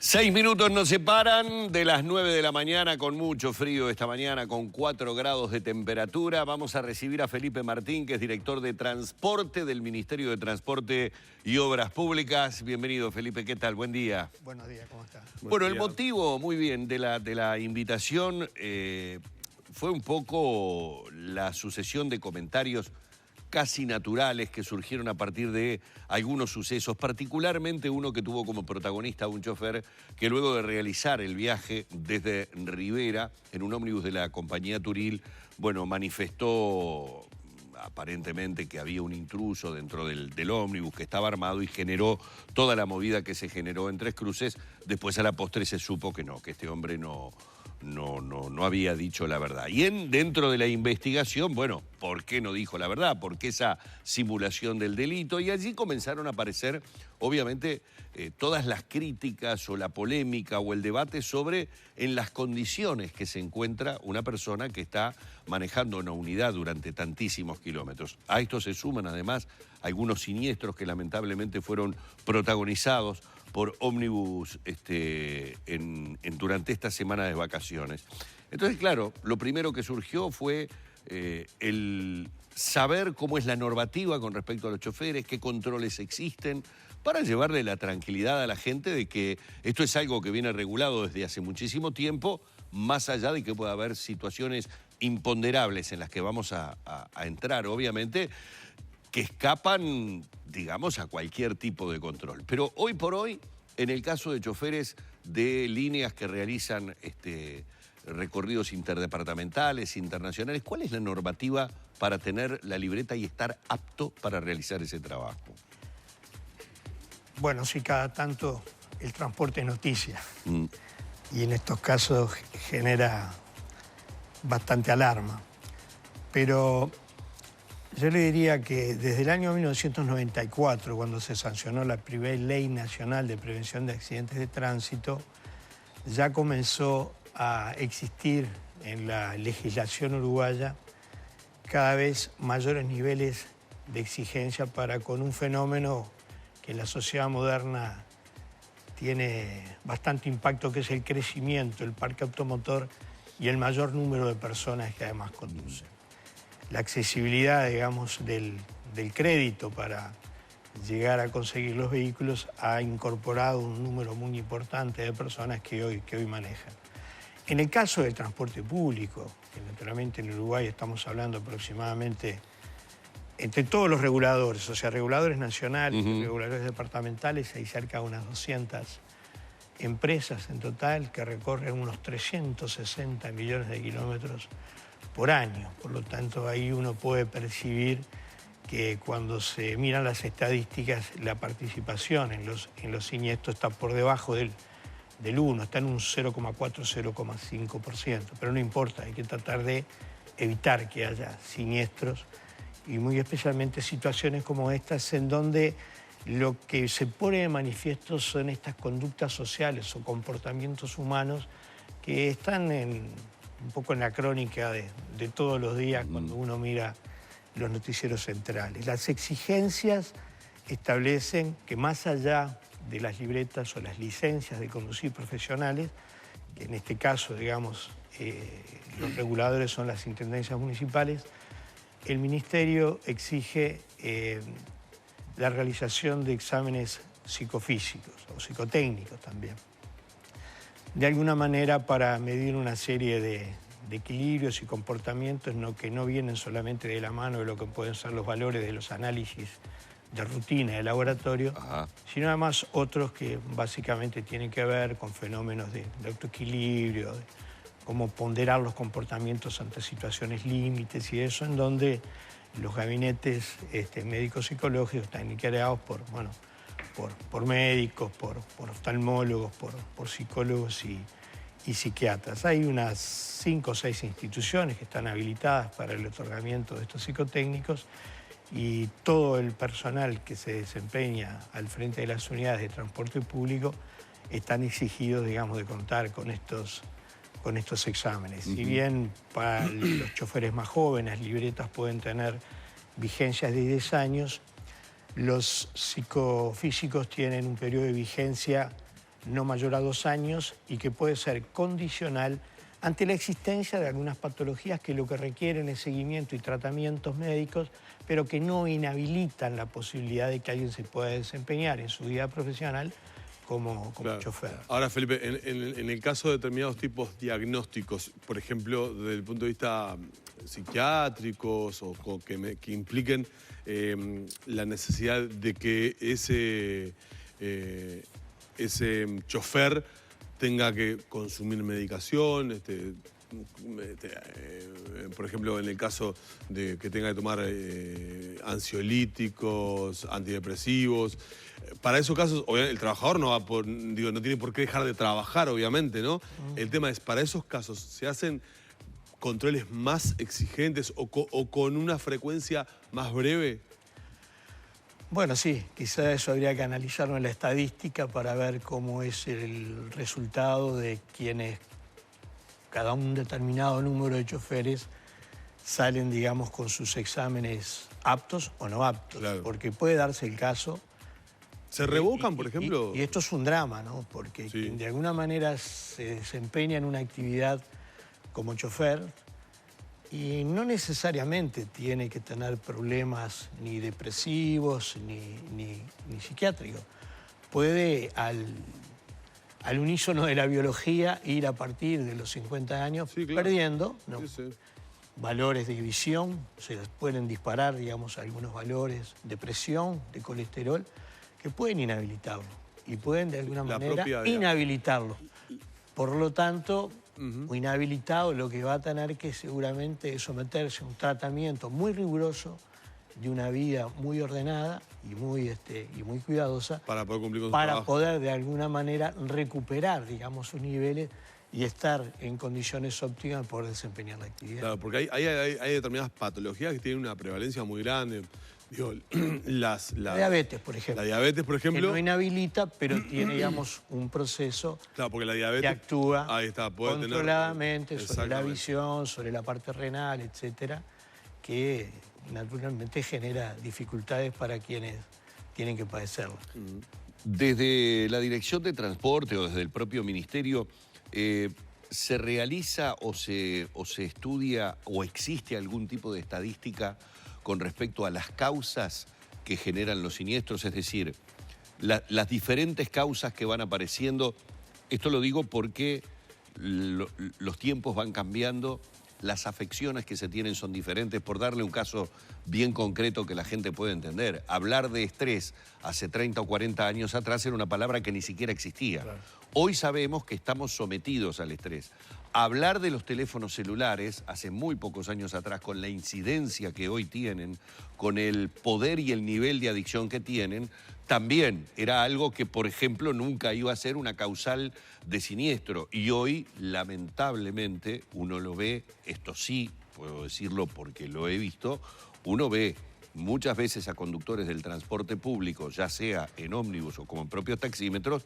6 minutos nos separan de las 9 de la mañana, con mucho frío esta mañana, con 4 grados de temperatura. Vamos a recibir a Felipe Martín, que es director de Transporte del Ministerio de Transporte y Obras Públicas. Bienvenido, Felipe, ¿qué tal? Buen día. Buenos días, ¿cómo está? Bueno, el motivo, muy bien, de la invitación fue un poco la sucesión de comentarios casi naturales que surgieron a partir de algunos sucesos, particularmente uno que tuvo como protagonista a un chofer que luego de realizar el viaje desde Rivera en un ómnibus de la compañía Turil, bueno, manifestó aparentemente que había un intruso dentro del ómnibus, que estaba armado, y generó toda la movida que se generó en Tres Cruces. Después a la postre se supo que no, que este hombre no había dicho la verdad. Y dentro de la investigación, bueno, ¿por qué no dijo la verdad? ¿Por qué esa simulación del delito? Y allí comenzaron a aparecer, obviamente, todas las críticas o la polémica o el debate sobre en las condiciones que se encuentra una persona que está manejando una unidad durante tantísimos kilómetros. A esto se suman además algunos siniestros que lamentablemente fueron protagonizados por ómnibus durante esta semana de vacaciones. Entonces, claro, lo primero que surgió fue el saber cómo es la normativa con respecto a los choferes, qué controles existen, para llevarle la tranquilidad a la gente de que esto es algo que viene regulado desde hace muchísimo tiempo, más allá de que pueda haber situaciones imponderables en las que vamos a entrar, obviamente, que escapan, digamos, a cualquier tipo de control. Pero hoy por hoy, en el caso de choferes de líneas que realizan recorridos interdepartamentales, internacionales, ¿cuál es la normativa para tener la libreta y estar apto para realizar ese trabajo? Bueno, sí, cada tanto el transporte es noticia. Y en estos casos genera bastante alarma. Pero yo le diría que desde el año 1994, cuando se sancionó la primera Ley Nacional de Prevención de Accidentes de Tránsito, ya comenzó a existir en la legislación uruguaya cada vez mayores niveles de exigencia para con un fenómeno que en la sociedad moderna tiene bastante impacto, que es el crecimiento del parque automotor y el mayor número de personas que además conducen. La accesibilidad, digamos, del crédito para llegar a conseguir los vehículos ha incorporado un número muy importante de personas que hoy manejan. En el caso del transporte público, que naturalmente en Uruguay estamos hablando aproximadamente entre todos los reguladores, o sea, reguladores nacionales, reguladores departamentales, hay cerca de unas 200 empresas en total que recorren unos 360 millones de kilómetros por año. Por lo tanto, ahí uno puede percibir que cuando se miran las estadísticas, la participación en los siniestros está por debajo del 1, está en un 0,4-0,5%. Pero no importa, hay que tratar de evitar que haya siniestros, y muy especialmente situaciones como estas, en donde lo que se pone de manifiesto son estas conductas sociales o comportamientos humanos que están un poco en la crónica de todos los días cuando uno mira los noticieros centrales. Las exigencias establecen que más allá de las libretas o las licencias de conducir profesionales, que en este caso, digamos, los reguladores son las intendencias municipales, el Ministerio exige la realización de exámenes psicofísicos o psicotécnicos también, de alguna manera para medir una serie de equilibrios y comportamientos que no vienen solamente de la mano de lo que pueden ser los valores de los análisis de rutina de laboratorio, sino además otros que básicamente tienen que ver con fenómenos de autoequilibrio, de cómo ponderar los comportamientos ante situaciones límites y eso, en donde los gabinetes médicos psicológicos están integrados por médicos, por oftalmólogos, por psicólogos y psiquiatras. Hay unas 5 o 6 instituciones que están habilitadas para el otorgamiento de estos psicotécnicos, y todo el personal que se desempeña al frente de las unidades de transporte público están exigidos, digamos, de contar con estos exámenes. Si bien para los choferes más jóvenes las libretas pueden tener vigencias de 10 años, los psicofísicos tienen un periodo de vigencia no mayor a 2 años y que puede ser condicional ante la existencia de algunas patologías que lo que requieren es seguimiento y tratamientos médicos, pero que no inhabilitan la posibilidad de que alguien se pueda desempeñar en su vida profesional como Claro. chofer. Ahora, Felipe, en el caso de determinados tipos diagnósticos, por ejemplo, desde el punto de vista psiquiátricos o que impliquen la necesidad de que ese chofer tenga que consumir medicación, por ejemplo, en el caso de que tenga que tomar ansiolíticos, antidepresivos. Para esos casos, obviamente, el trabajador no tiene por qué dejar de trabajar, obviamente, ¿no? El tema es, para esos casos, ¿se hacen controles más exigentes o con una frecuencia más breve? Bueno, sí, quizá eso habría que analizarlo en la estadística para ver cómo es el resultado de quienes, cada un determinado número de choferes, salen, digamos, con sus exámenes aptos o no aptos. Claro. Porque puede darse el caso... ¿Se revocan, por ejemplo? Y esto es un drama, ¿no? Porque Sí. quien de alguna manera se desempeña en una actividad como chofer y no necesariamente tiene que tener problemas ni depresivos ni psiquiátricos. Puede, al unísono de la biología, ir a partir de los 50 años Sí, claro. perdiendo, ¿no? Sí, sí. Valores de visión, se les pueden disparar, digamos, algunos valores de presión, de colesterol, que pueden inhabilitarlo y pueden de alguna manera inhabilitarlo. Por lo tanto, inhabilitado lo que va a tener que seguramente es someterse a un tratamiento muy riguroso de una vida muy ordenada y muy cuidadosa Para poder cumplir con su para trabajo. poder de alguna manera recuperar, digamos, sus niveles y estar en condiciones óptimas de poder desempeñar la actividad. Claro, porque hay determinadas patologías que tienen una prevalencia muy grande. Digo, La diabetes, por ejemplo. La diabetes, por ejemplo. Que no inhabilita, pero tiene, digamos, un proceso Claro, porque la diabetes que actúa ahí está, puede controladamente sobre la Exactamente. visión, sobre la parte renal, etcétera, que naturalmente genera dificultades para quienes tienen que padecerlo. Desde la Dirección de Transporte o desde el propio Ministerio, ¿se realiza o se estudia o existe algún tipo de estadística con respecto a las causas que generan los siniestros? Es decir, las diferentes causas que van apareciendo. Esto lo digo porque los tiempos van cambiando, las afecciones que se tienen son diferentes. Por darle un caso bien concreto que la gente puede entender, hablar de estrés hace 30 o 40 años atrás era una palabra que ni siquiera existía. Claro. Hoy sabemos que estamos sometidos al estrés. Hablar de los teléfonos celulares hace muy pocos años atrás, con la incidencia que hoy tienen, con el poder y el nivel de adicción que tienen, también era algo que, por ejemplo, nunca iba a ser una causal de siniestro. Y hoy, lamentablemente, uno lo ve, esto sí, puedo decirlo porque lo he visto, uno ve muchas veces a conductores del transporte público, ya sea en ómnibus o como en propios taxímetros,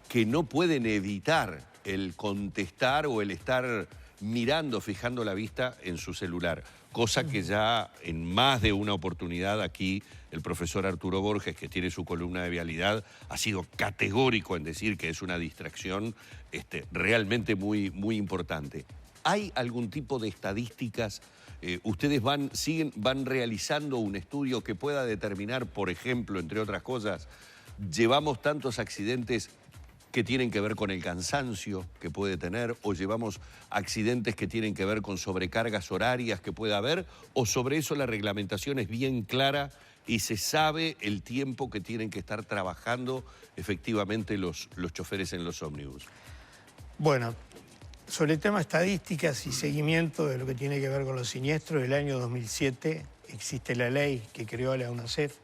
que no pueden evitar el contestar o el estar mirando, fijando la vista en su celular. Cosa que ya en más de una oportunidad aquí el profesor Arturo Borges, que tiene su columna de vialidad, ha sido categórico en decir que es una distracción realmente muy, muy importante. ¿Hay algún tipo de estadísticas? ¿Ustedes van realizando un estudio que pueda determinar, por ejemplo, entre otras cosas, llevamos tantos accidentes que tienen que ver con el cansancio que puede tener, o llevamos accidentes que tienen que ver con sobrecargas horarias que pueda haber, o sobre eso la reglamentación es bien clara y se sabe el tiempo que tienen que estar trabajando efectivamente los choferes en los ómnibus? Bueno, sobre el tema estadísticas y seguimiento de lo que tiene que ver con los siniestros, el año 2007 existe la ley que creó la UNACEF.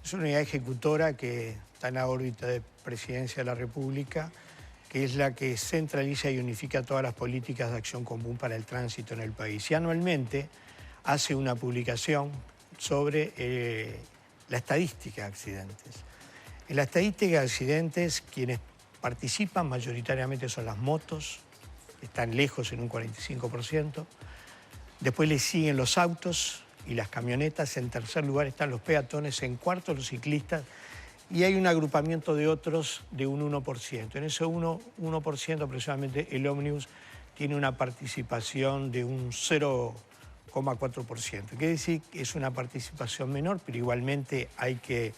Es una unidad ejecutora que está en la órbita de Presidencia de la República, que es la que centraliza y unifica todas las políticas de acción común para el tránsito en el país. Y anualmente hace una publicación sobre la estadística de accidentes. En la estadística de accidentes, quienes participan mayoritariamente son las motos, están lejos en un 45%. Después le siguen los autos y las camionetas. En tercer lugar están los peatones. En cuarto, los ciclistas. y hay un agrupamiento de otros de un 1%. En ese 1% aproximadamente el ómnibus tiene una participación de un 0,4%. Quiere decir que es una participación menor, pero igualmente hay que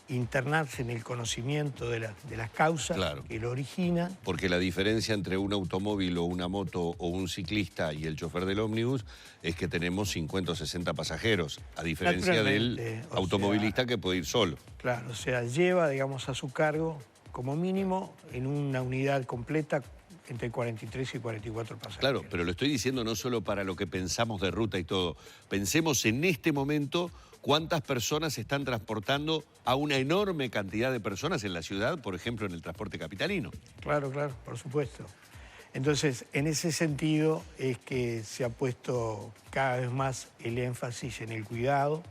internarse en el conocimiento de las causas que lo originan. Porque la diferencia entre un automóvil o una moto o un ciclista y el chofer del ómnibus es que tenemos 50 o 60 pasajeros, a diferencia del automovilista que puede ir solo. Claro, o sea, lleva, digamos, a su cargo, como mínimo, en una unidad completa, entre 43 y 44 pasajeros. Claro, pero lo estoy diciendo no solo para lo que pensamos de ruta y todo. Pensemos en este momento cuántas personas se están transportando a una enorme cantidad de personas en la ciudad, por ejemplo, en el transporte capitalino. Claro, claro, por supuesto. Entonces, en ese sentido es que se ha puesto cada vez más el énfasis en el cuidado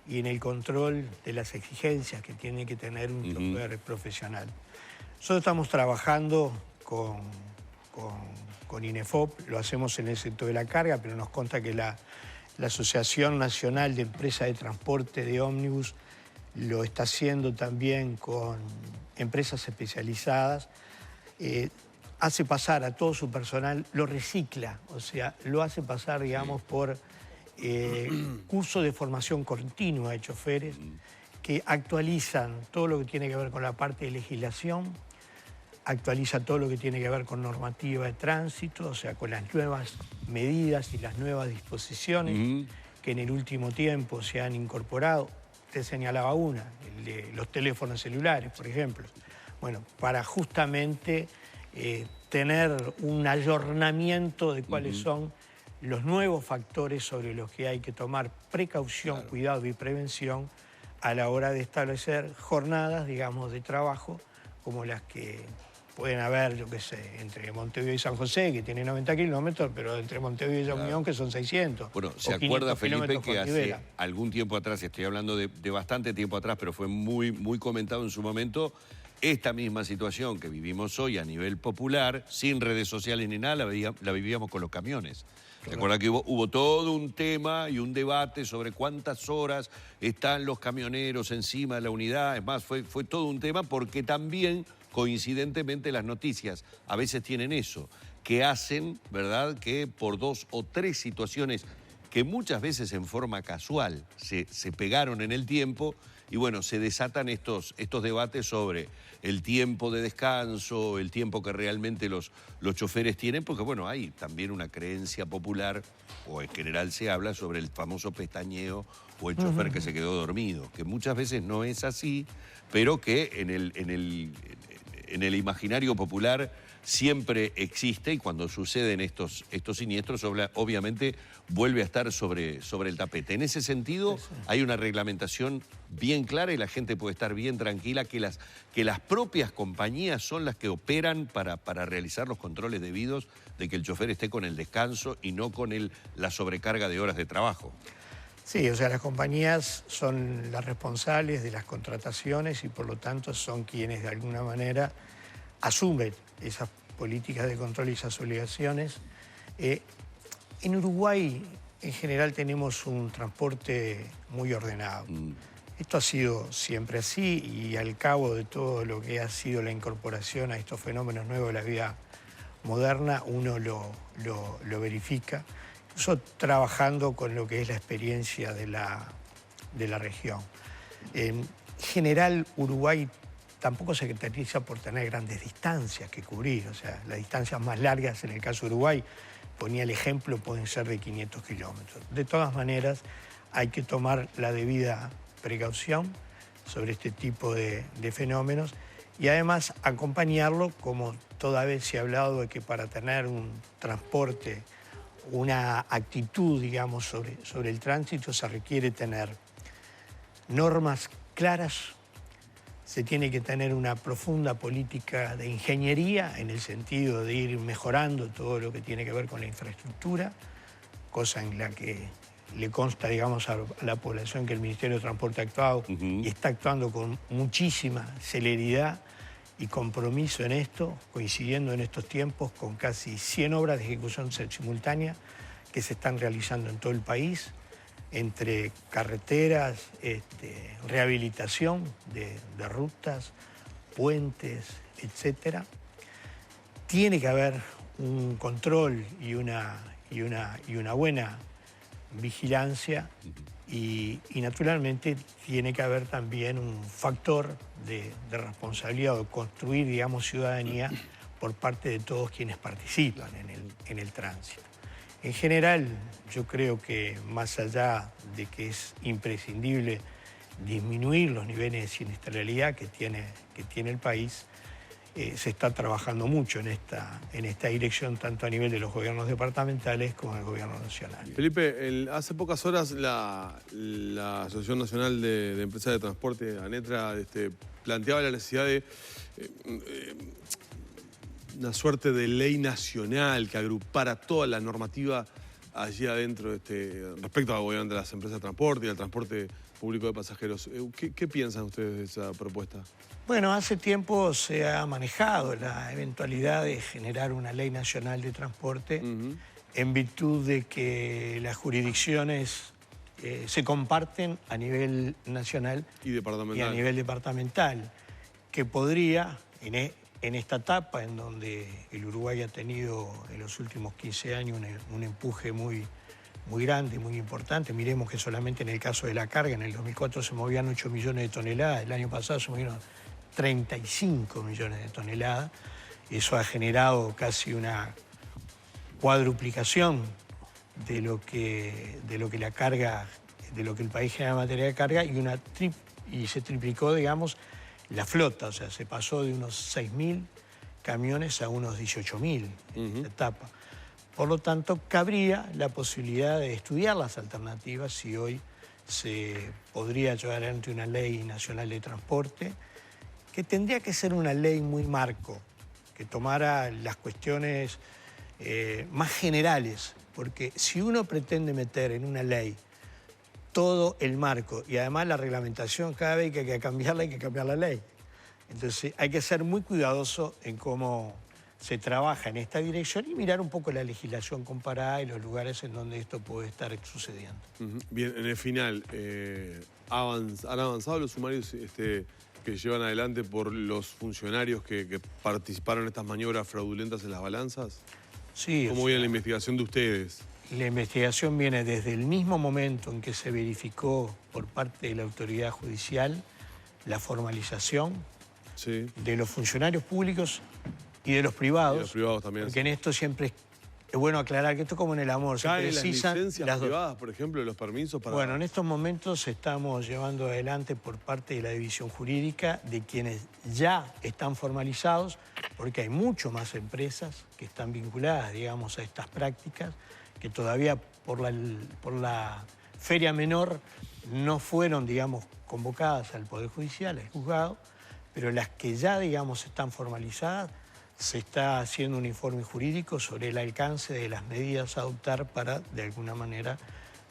y en el control de las exigencias que tiene que tener un chofer profesional. Nosotros estamos trabajando con INEFOP, lo hacemos en el sector de la carga, pero nos consta que la Asociación Nacional de Empresas de Transporte de Ómnibus lo está haciendo también con empresas especializadas. Hace pasar a todo su personal, lo recicla, o sea, lo hace pasar, digamos, por curso de formación continua de choferes que actualizan todo lo que tiene que ver con la parte de legislación, actualiza todo lo que tiene que ver con normativa de tránsito, o sea, con las nuevas medidas y las nuevas disposiciones que en el último tiempo se han incorporado. Usted señalaba una, el de los teléfonos celulares, por ejemplo. Bueno, para justamente tener un ayornamiento de cuáles son los nuevos factores sobre los que hay que tomar precaución, cuidado y prevención a la hora de establecer jornadas, digamos, de trabajo, como las que pueden haber, yo qué sé, entre Montevideo y San José, que tiene 90 kilómetros, pero entre Montevideo y La Unión, que son 600. Bueno, ¿se acuerda, Felipe, que hace algún tiempo atrás, estoy hablando de bastante tiempo atrás, pero fue muy comentado en su momento, esta misma situación que vivimos hoy a nivel popular, sin redes sociales ni nada, la vivíamos con los camiones? ¿Se acuerda que hubo todo un tema y un debate sobre cuántas horas están los camioneros encima de la unidad? Es más, fue todo un tema porque también, coincidentemente, las noticias a veces tienen eso, que hacen, ¿verdad?, que por 2 o 3 situaciones que muchas veces en forma casual se pegaron en el tiempo, y bueno, se desatan estos debates sobre el tiempo de descanso, el tiempo que realmente los choferes tienen, porque bueno, hay también una creencia popular, o en general se habla sobre el famoso pestañeo o el chofer que se quedó dormido, que muchas veces no es así, pero que en el imaginario popular siempre existe, y cuando suceden estos siniestros, obviamente vuelve a estar sobre el tapete. En ese sentido, hay una reglamentación bien clara y la gente puede estar bien tranquila que las propias compañías son las que operan para realizar los controles debidos de que el chofer esté con el descanso y no con la sobrecarga de horas de trabajo. Sí, o sea, las compañías son las responsables de las contrataciones y por lo tanto son quienes de alguna manera asumen esas políticas de control y esas obligaciones. En Uruguay, en general, tenemos un transporte muy ordenado. Esto ha sido siempre así y al cabo de todo lo que ha sido la incorporación a estos fenómenos nuevos de la vida moderna, uno lo verifica, incluso trabajando con lo que es la experiencia de la región. En general, Uruguay tampoco se caracteriza por tener grandes distancias que cubrir, o sea, las distancias más largas en el caso de Uruguay, ponía el ejemplo, pueden ser de 500 kilómetros. De todas maneras, hay que tomar la debida precaución sobre este tipo de fenómenos y además acompañarlo, como toda vez se ha hablado de que para tener un transporte, una actitud, digamos, sobre el tránsito, se requiere tener normas claras. Se tiene que tener una profunda política de ingeniería en el sentido de ir mejorando todo lo que tiene que ver con la infraestructura, cosa en la que le consta, digamos, a la población que el Ministerio de Transporte ha actuado y está actuando con muchísima celeridad y compromiso en esto, coincidiendo en estos tiempos con casi 100 obras de ejecución simultánea que se están realizando en todo el país. entre carreteras, rehabilitación de rutas, puentes, etcétera. Tiene que haber un control y una buena vigilancia y naturalmente tiene que haber también un factor de responsabilidad o de construir, digamos, ciudadanía por parte de todos quienes participan en el tránsito. En general, yo creo que más allá de que es imprescindible disminuir los niveles de siniestralidad que tiene el país, se está trabajando mucho en esta dirección, tanto a nivel de los gobiernos departamentales como del gobierno nacional. Felipe, hace pocas horas la Asociación Nacional de Empresas de Transporte, ANETRA, planteaba la necesidad de una suerte de ley nacional que agrupara toda la normativa allí adentro respecto a, obviamente, a las empresas de transporte y al transporte público de pasajeros. ¿Qué piensan ustedes de esa propuesta? Bueno, hace tiempo se ha manejado la eventualidad de generar una ley nacional de transporte en virtud de que las jurisdicciones se comparten a nivel nacional y a nivel departamental, que podría, en esta etapa en donde el Uruguay ha tenido en los últimos 15 años un empuje muy grande, muy importante. Miremos que solamente en el caso de la carga, en el 2004 se movían 8 millones de toneladas, el año pasado se movieron 35 millones de toneladas. Eso ha generado casi una cuadruplicación de lo que la carga, de lo que el país genera en materia de carga y se triplicó, digamos, la flota. O sea, se pasó de unos 6.000 camiones a unos 18.000 en esta etapa. Por lo tanto, cabría la posibilidad de estudiar las alternativas si hoy se podría llevar adelante una ley nacional de transporte, que tendría que ser una ley muy marco, que tomara las cuestiones más generales, porque si uno pretende meter en una ley todo el marco y además la reglamentación, cada vez que hay que cambiarla, hay que cambiar la ley. Entonces hay que ser muy cuidadoso en cómo se trabaja en esta dirección y mirar un poco la legislación comparada y los lugares en donde esto puede estar sucediendo. Bien, en el final, ¿han avanzado los sumarios que llevan adelante por los funcionarios que participaron en estas maniobras fraudulentas en las balanzas? Sí. ¿Cómo viene la investigación de ustedes? La investigación viene desde el mismo momento en que se verificó por parte de la autoridad judicial la formalización de los funcionarios públicos y de los privados. Y los privados también. Porque en esto siempre es bueno aclarar que esto es como en el amor. ¿Caen las licencias privadas, por ejemplo, los permisos para...? Bueno, en estos momentos estamos llevando adelante por parte de la división jurídica de quienes ya están formalizados, porque hay mucho más empresas que están vinculadas, digamos, a estas prácticas, que todavía por la feria menor no fueron, digamos, convocadas al Poder Judicial, al juzgado, pero las que ya, digamos, están formalizadas, se está haciendo un informe jurídico sobre el alcance de las medidas a adoptar para, de alguna manera,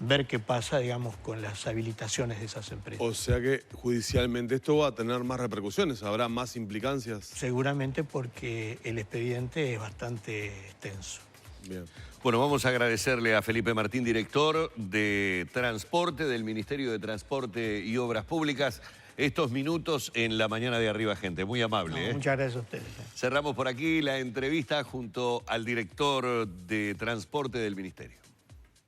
ver qué pasa, digamos, con las habilitaciones de esas empresas. O sea que judicialmente esto va a tener más repercusiones, habrá más implicancias. Seguramente porque el expediente es bastante extenso. Bien. Bueno, vamos a agradecerle a Felipe Martín, director de Transporte del Ministerio de Transporte y Obras Públicas, estos minutos en la mañana de Arriba Gente. Muy amable. Muchas gracias a ustedes. Cerramos por aquí la entrevista junto al director de Transporte del Ministerio.